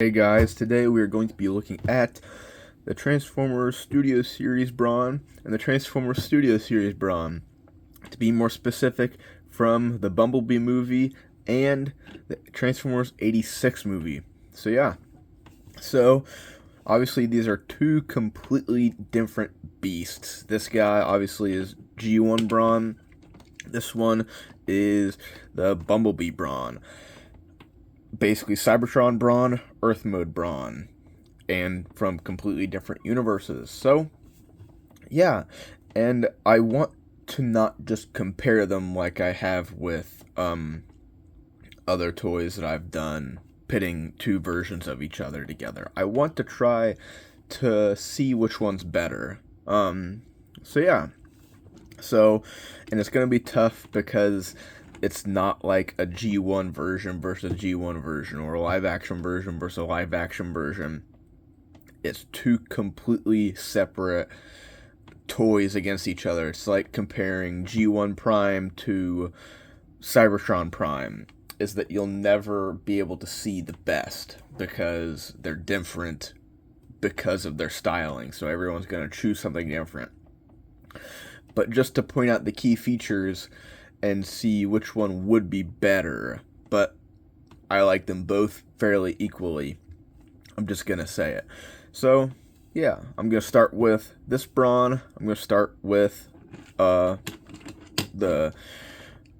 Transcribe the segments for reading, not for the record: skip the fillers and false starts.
Hey guys, today we are going to be looking at the Transformers Studio Series Brawn and the Transformers Studio Series Brawn. To be more specific, from the Bumblebee movie and the Transformers 86 movie. So obviously these are two completely different beasts. This guy obviously is G1 Brawn. This one is the Bumblebee Brawn. Basically Cybertron Brawn, Earth Mode Brawn, and from completely different universes. So, yeah, and I want to not just compare them like I have with other toys that I've done, pitting two versions of each other together. I want to try to see which one's better. So yeah. So, and it's going to be tough because it's not like a G1 version versus a G1 version or a live action version versus a live action version. It's two completely separate toys against each other. It's like comparing G1 Prime to Cybertron Prime, is that you'll never be able to see the best because they're different because of their styling. So everyone's going to choose something different. But just to point out the key features and see which one would be better, but I like them both fairly equally. I'm just going to say it. So, yeah, I'm going to start with this Brawn. I'm going to start with this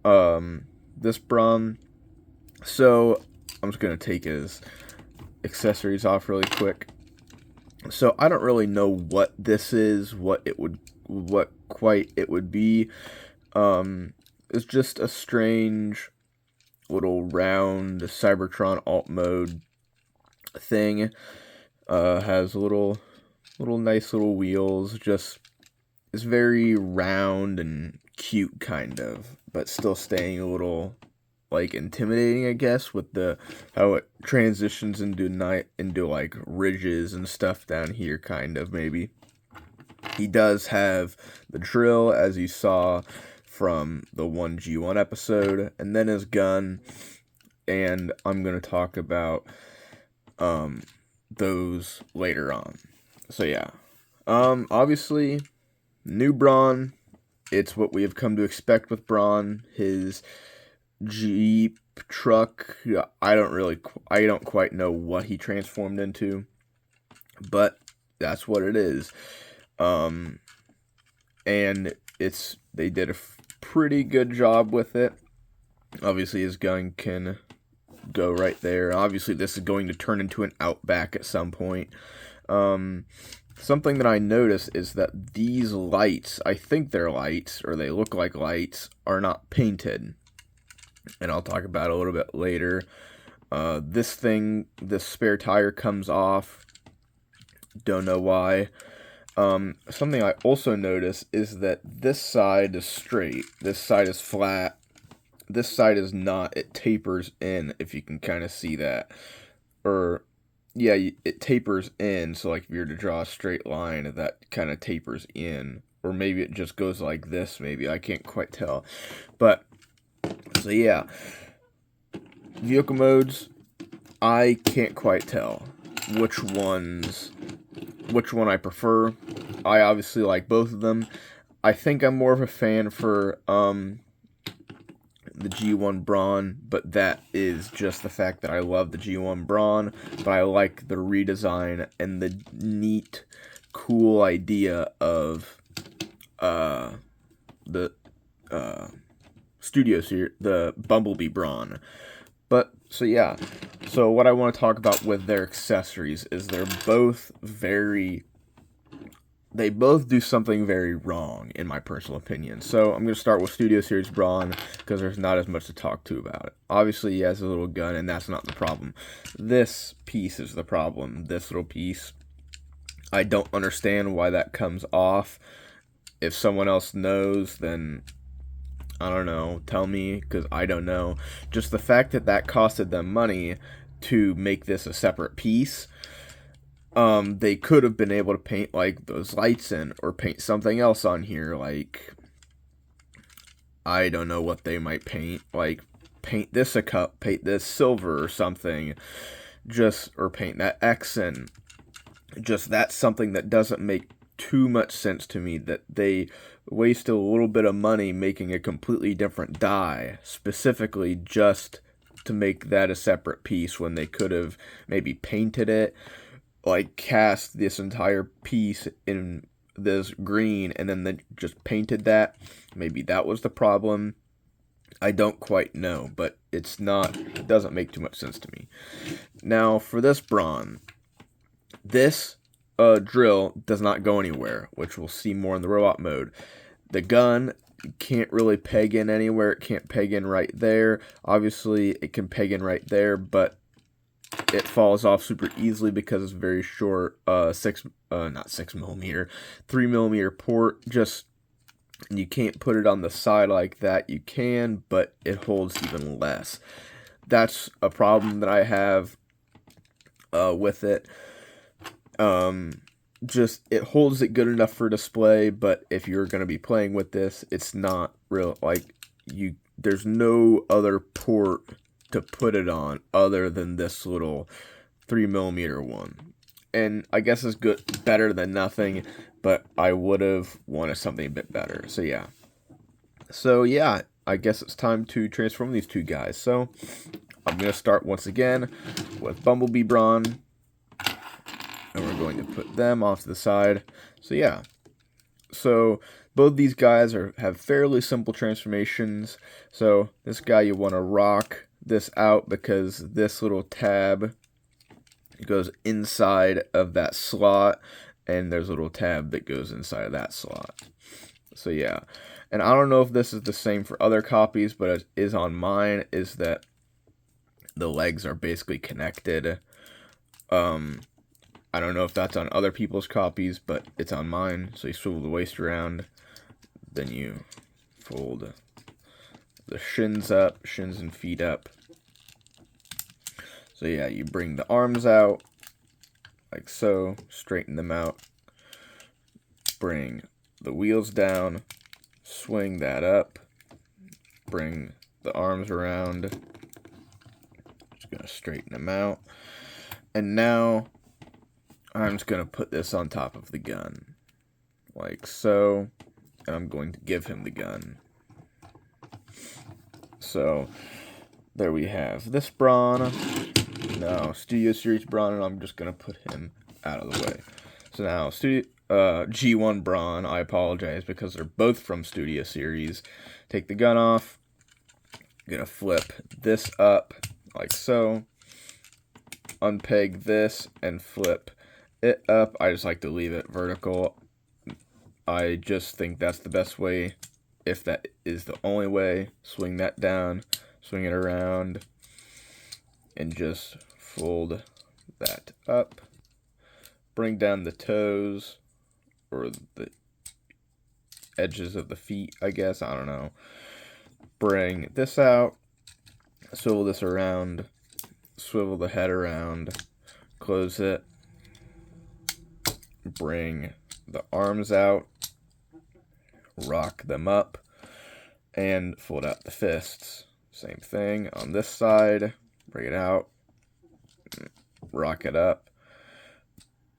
Brawn. So, I'm just going to take his accessories off really quick. So, I don't really know what this is, what quite it would be. It's just a strange little round Cybertron alt mode thing. Has little nice little wheels. Just it's very round and cute kind of, but still staying a little like intimidating, I guess, with the how it transitions into like ridges and stuff down here, kind of maybe. He does have the drill, as you saw from the 1G1 episode, and then his gun, and I'm going to talk about those later on. So yeah, obviously, new Brawn, it's what we have come to expect with Brawn. His Jeep truck, I don't quite know what he transformed into, but that's what it is. And they did a pretty good job with it. Obviously, his gun can go right there. Obviously, this is going to turn into an Outback at some point. Something that I noticed is that these lights, I think they're lights, or they look like lights, are not painted. And I'll talk about it a little bit later. This spare tire comes off. Don't know why. Something I also notice is that this side is straight, this side is flat, this side is not. It tapers in, if you can kind of see that. Or, yeah, it tapers in, so like if you were to draw a straight line, that kind of tapers in. Or maybe it just goes like this, maybe, I can't quite tell. But, so yeah, vehicle modes, I can't quite tell which one I prefer. I obviously like both of them. I think I'm more of a fan for the G1 Brawn, but that is just the fact that I love the G1 Brawn, but I like the redesign and the neat, cool idea of the Studio Series, the Bumblebee Brawn. But, so yeah, so what I want to talk about with their accessories is they both do something very wrong, in my personal opinion. So I'm going to start with Studio Series Brawn, because there's not as much to talk to about it. Obviously, he has a little gun, and that's not the problem. This piece is the problem. This little piece, I don't understand why that comes off. If someone else knows, then I don't know, tell me, because I don't know. Just the fact that costed them money to make this a separate piece, they could have been able to paint, like, those lights in, or paint something else on here, like, I don't know what they might paint, like, paint this a cup, paint this silver or something. or paint, that accent, just that's something that doesn't make too much sense to me, that they wasted a little bit of money making a completely different die, specifically just to make that a separate piece when they could have maybe painted it, like cast this entire piece in this green and then they just painted that. Maybe that was the problem. I don't quite know, but it doesn't make too much sense to me. Now, for this Brawn, this drill does not go anywhere, which we'll see more in the robot mode. The gun can't really peg in anywhere. It can't peg in right there. Obviously, it can peg in right there, but it falls off super easily because it's very short. 3mm port. You can't put it on the side like that. You can, but it holds even less. That's a problem that I have with it. It holds it good enough for display, but if you're going to be playing with this, it's not real, there's no other port to put it on other than this little 3mm one. And I guess it's better than nothing, but I would have wanted something a bit better. So yeah, I guess it's time to transform these two guys. So I'm going to start once again with Bumblebee Brawn, and we're going to put them off to the side. So yeah, so both these guys have fairly simple transformations. So this guy, you want to rock this out because this little tab goes inside of that slot, and there's a little tab that goes inside of that slot. So yeah, and I don't know if this is the same for other copies, but it is on mine, is that the legs are basically connected. I don't know if that's on other people's copies, but it's on mine. So you swivel the waist around, then you fold the shins and feet up. So yeah, you bring the arms out, like so, straighten them out, bring the wheels down, swing that up, bring the arms around, just gonna straighten them out, and now I'm just gonna put this on top of the gun, like so, and I'm going to give him the gun. So there we have this Brawn. Now, Studio Series Brawn, and I'm just going to put him out of the way. So now, G1 Brawn, I apologize, because they're both from Studio Series. Take the gun off. I'm going to flip this up, like so. Unpeg this, and flip it up. I just like to leave it vertical. I just think that's the best way. If that is the only way, swing that down, swing it around, and just fold that up. Bring down the toes, or the edges of the feet, I guess. I don't know. Bring this out, swivel this around, swivel the head around, close it, bring the arms out, rock them up, and fold out the fists. Same thing on this side. Bring it out, rock it up,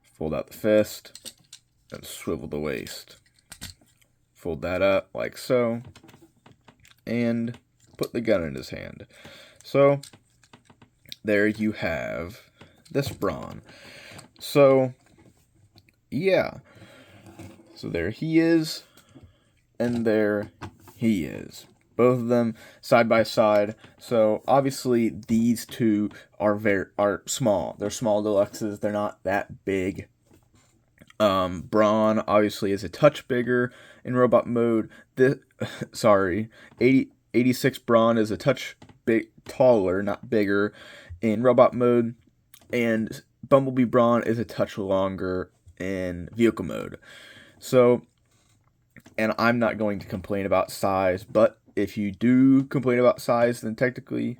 fold out the fist, and swivel the waist. Fold that up like so, and put the gun in his hand. So there you have this Brawn. So yeah, so there he is, and there he is. Both of them side by side. So obviously these two are small. They're small deluxes. They're not that big. Brawn obviously is a touch bigger in robot mode. 86 Brawn is a touch taller, not bigger, in robot mode, and Bumblebee Brawn is a touch longer in vehicle mode. So, and I'm not going to complain about size, but if you do complain about size, then technically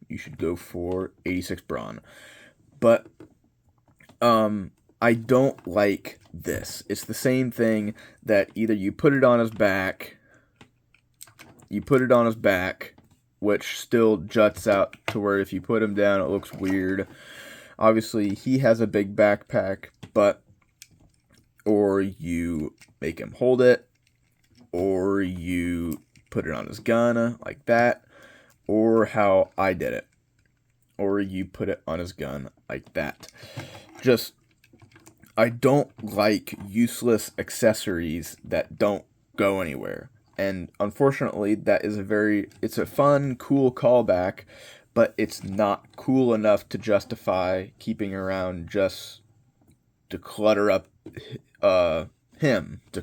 you should go for 86 Brawn. But I don't like this. It's the same thing that either you put it on his back, which still juts out to where if you put him down, it looks weird. Obviously, he has a big backpack, but or you make him hold it, or you put it on his gun like that, or how I did it, or you put it on his gun like that. Just, I don't like useless accessories that don't go anywhere. And unfortunately, that is it's a fun, cool callback, but it's not cool enough to justify keeping around just to clutter up to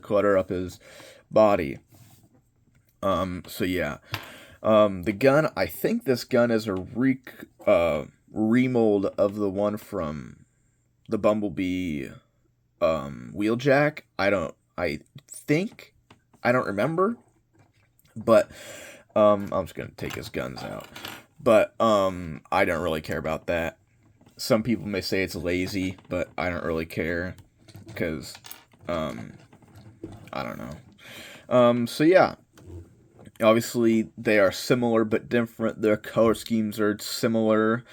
clutter up his body. So yeah. The gun, I think this gun is a remold of the one from the Bumblebee wheeljack. I don't remember, but I'm just gonna take his guns out. But I don't really care about that. Some people may say it's lazy, but I don't really care because I don't know. So yeah. Obviously, they are similar but different. Their color schemes are similar.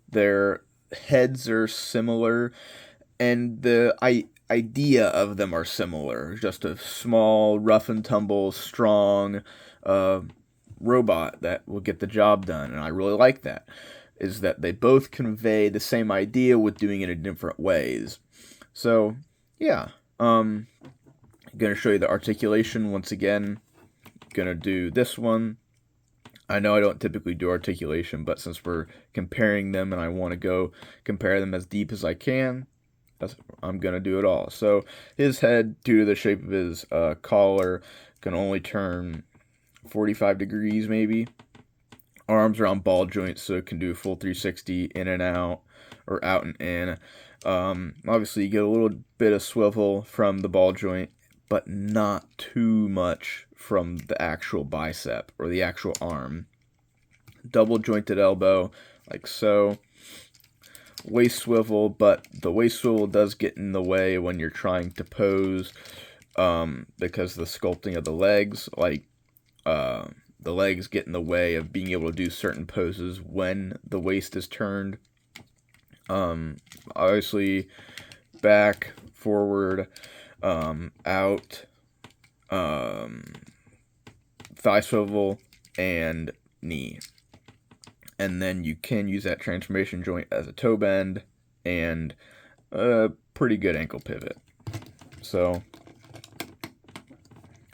Their heads are similar. And the idea of them are similar. Just a small, rough and tumble, strong robot that will get the job done. And I really like that. Is that they both convey the same idea with doing it in different ways. So, yeah. I'm going to show you the articulation once again. Gonna do this one. I know I don't typically do articulation, but since we're comparing them and I want to go compare them as deep as I can, I'm gonna do it all. So his head, due to the shape of his collar, can only turn 45 degrees maybe. Arms are on ball joints, so it can do a full 360 in and out, or out and in. Obviously, you get a little bit of swivel from the ball joint, but not too much from the actual bicep or the actual arm. Double jointed elbow, like so. Waist swivel, but the waist swivel does get in the way when you're trying to pose, because the sculpting of the legs, the legs get in the way of being able to do certain poses when the waist is turned. Obviously, back, forward, out, thigh swivel, and knee. And then you can use that transformation joint as a toe bend and a pretty good ankle pivot. So,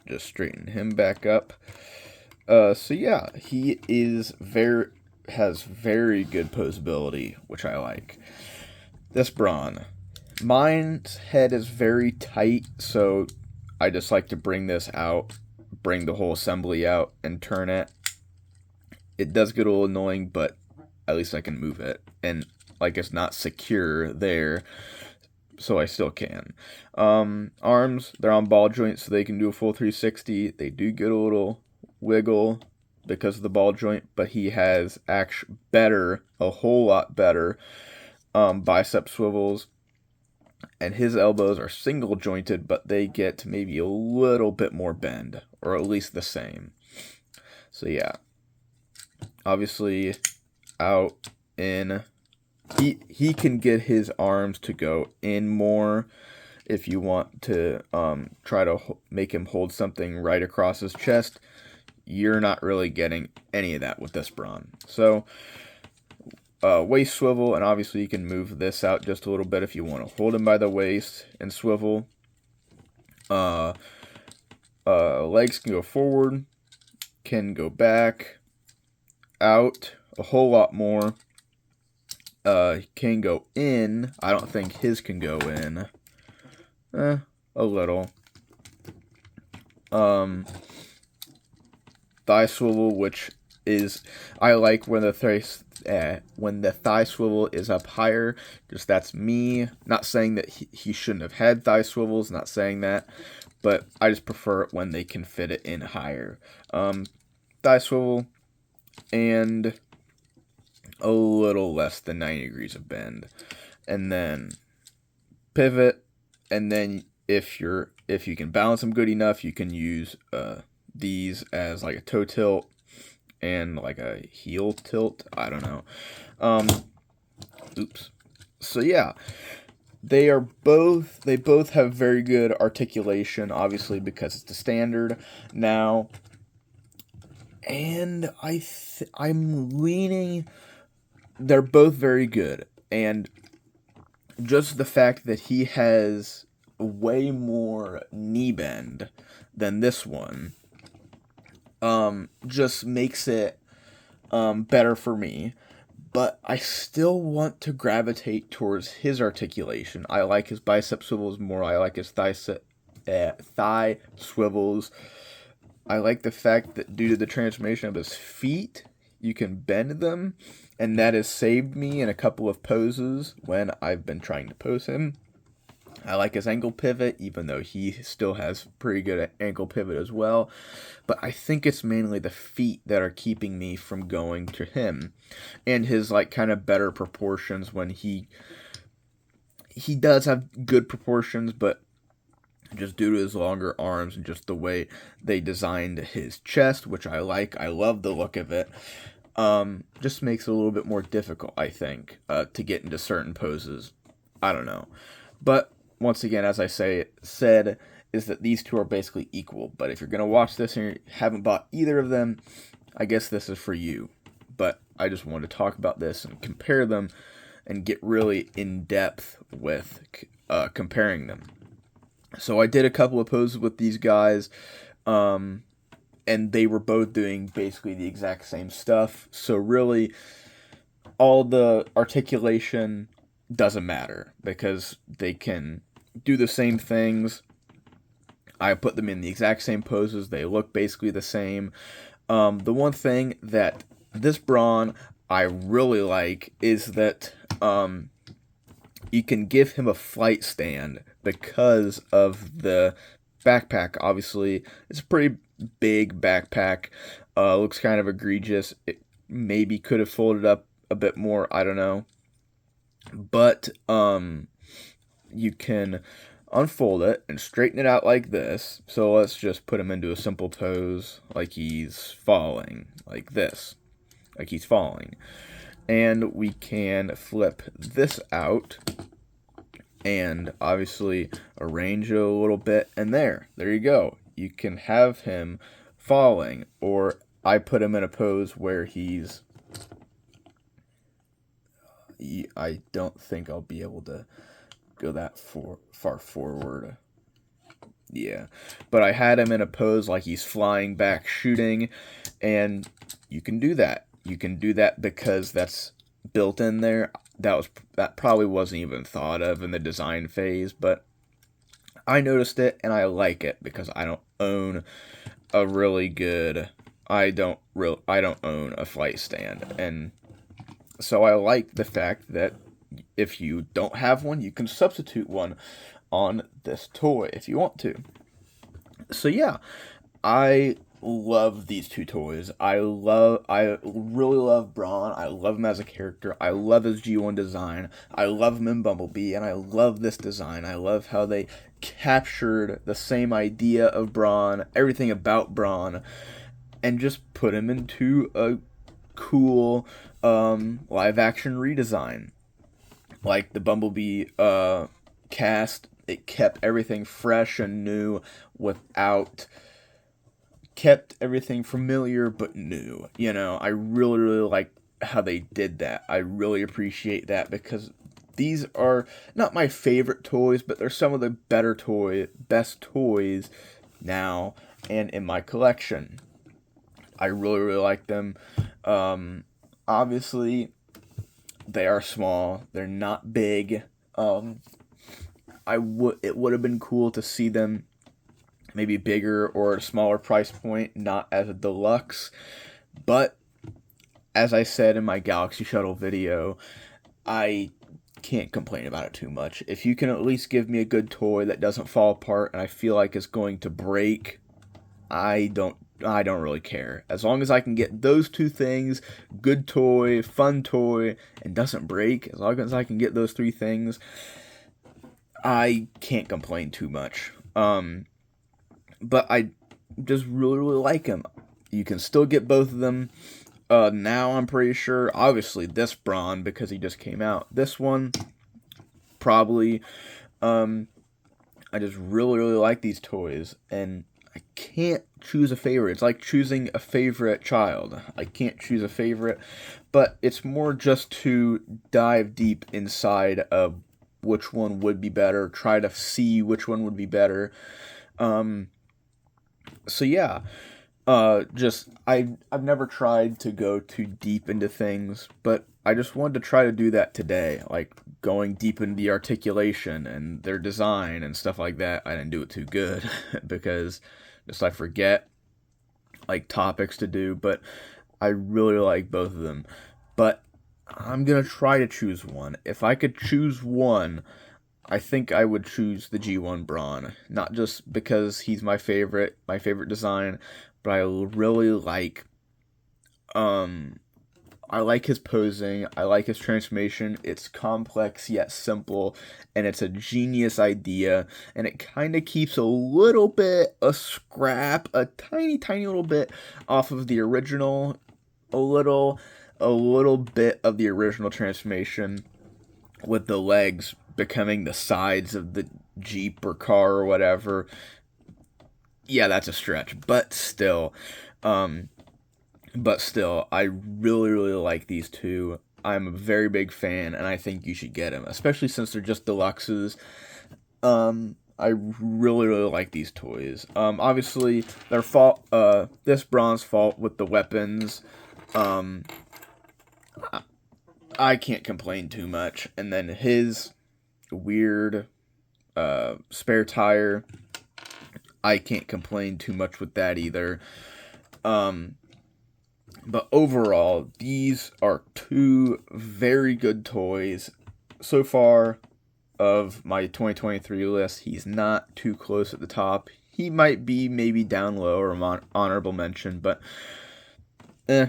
just straighten him back up. So yeah, he has very good posability, which I like. This Brawn. Mine's head is very tight, so I just like to bring this out, bring the whole assembly out, and turn it. It does get a little annoying, but at least I can move it. And, it's not secure there, so I still can. Arms, they're on ball joints, so they can do a full 360. They do get a little wiggle because of the ball joint, but he has a whole lot better bicep swivels. And his elbows are single jointed, but they get maybe a little bit more bend, or at least the same. So yeah, obviously out, in. He can get his arms to go in more if you want to try to make him hold something right across his chest. You're not really getting any of that with this Brawn. So waist swivel, and obviously you can move this out just a little bit if you want to hold him by the waist and swivel. Legs can go forward, can go back, out a whole lot more. Can go in. I don't think his can go in. A little. Thigh swivel, which is, I like when the thigh swivel is up higher. Just that's me. Not saying that he shouldn't have had thigh swivels. Not saying that, but I just prefer it when they can fit it in higher. Thigh swivel and a little less than 90 degrees of bend, and then pivot, and then if you can balance them good enough, you can use these as like a toe tilt and like a heel tilt. I don't know. Oops. So yeah, they both have very good articulation, obviously because it's the standard now, and I'm leaning. They're both very good, and just the fact that he has way more knee bend than this one, just makes it better for me. But I still want to gravitate towards his articulation. I like his bicep swivels more. I like his thigh swivels. I like the fact that due to the transformation of his feet, you can bend them, and that has saved me in a couple of poses when I've been trying to pose him. I like his ankle pivot, even though he still has pretty good ankle pivot as well. But I think it's mainly the feet that are keeping me from going to him, and his like kind of better proportions when he does have good proportions, but just due to his longer arms and just the way they designed his chest, which I like. I love the look of it. Just makes it a little bit more difficult, I think, to get into certain poses. I don't know. But once again, as I said, is that these two are basically equal. But if you're going to watch this and you haven't bought either of them, I guess this is for you. But I just wanted to talk about this and compare them and get really in depth with comparing them. So I did a couple of poses with these guys, and they were both doing basically the exact same stuff. So really, all the articulation doesn't matter because they can do the same things. I put them in the exact same poses. They look basically the same. The one thing that this Brawn I really like is that you can give him a flight stand because of the backpack. Obviously, it's a pretty big backpack. Looks kind of egregious. It maybe could have folded up a bit more. I don't know. But you can unfold it and straighten it out like this. So let's just put him into a simple pose like he's falling, like this, like he's falling. And we can flip this out and obviously arrange it a little bit, and there you go. You can have him falling, or I put him in a pose where he's, I don't think I'll be able to go that far forward. Yeah, but I had him in a pose like he's flying back shooting, and you can do that. You can do that because that's built in there. That probably wasn't even thought of in the design phase, but I noticed it and I like it because I don't own a really good I don't own a flight stand, and so I like the fact that if you don't have one, you can substitute one on this toy if you want to. So yeah, I love these two toys. I really love Brawn. I love him as a character. I love his G1 design. I love him in Bumblebee, and I love this design. I love how they captured the same idea of Brawn, everything about Brawn, and just put him into a cool live action redesign. Like the Bumblebee cast, it kept everything fresh and new without kept everything familiar but new. You know, I really, really like how they did that. I really appreciate that because these are not my favorite toys, but they're some of the best toys now and in my collection. I really, really like them. Obviously, they are small. They're not big. It would have been cool to see them maybe bigger or at a smaller price point, not as a deluxe. But as I said in my Galaxy Shuttle video, I can't complain about it too much. If you can at least give me a good toy that doesn't fall apart and I feel like it's going to break, I don't really care. As long as I can get those two things, good toy, fun toy, and doesn't break, as long as I can get those three things, I can't complain too much. But I just really, really like them. You can still get both of them. Now I'm pretty sure, obviously this Brawn, because he just came out. This one, probably. I just really, really like these toys, and I can't choose a favorite. It's like choosing a favorite child. I can't choose a favorite, but it's more just to dive deep inside of which one would be better, try to see which one would be better. Um, so yeah, just I've never tried to go too deep into things, but I just wanted to try to do that today, like going deep into the articulation and their design and stuff like that. I didn't do it too good because just I forget like topics to do, but I really like both of them. But I'm gonna try to choose one. If I could choose one, I think I would choose the G1 Brawn. Not just because he's my favorite design, but um I like his posing, I like his transformation. It's complex yet simple, and it's a genius idea, and it kind of keeps a scrap, a tiny tiny little bit off of the original, a little a little bit of the original transformation with the legs becoming the sides of the Jeep or car or whatever. Yeah, that's a stretch, um, but still, I really, really like these two. I'm a very big fan, and I think you should get them, especially since they're just deluxes. I really, really like these toys. Obviously, this Brawn's fault with the weapons. Um, I can't complain too much. And then his weird spare tire, I can't complain too much with that either. Um, but overall, these are two very good toys. So far of my 2023 list, he's not too close at the top. He might be maybe down low or honorable mention, but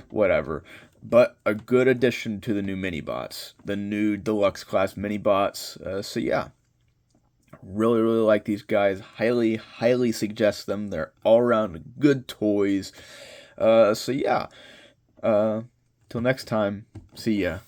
whatever. But a good addition to the new mini bots, the new deluxe class mini bots. So yeah, really, really like these guys. Highly, highly suggest them. They're all around good toys. So yeah. Till next time. See ya.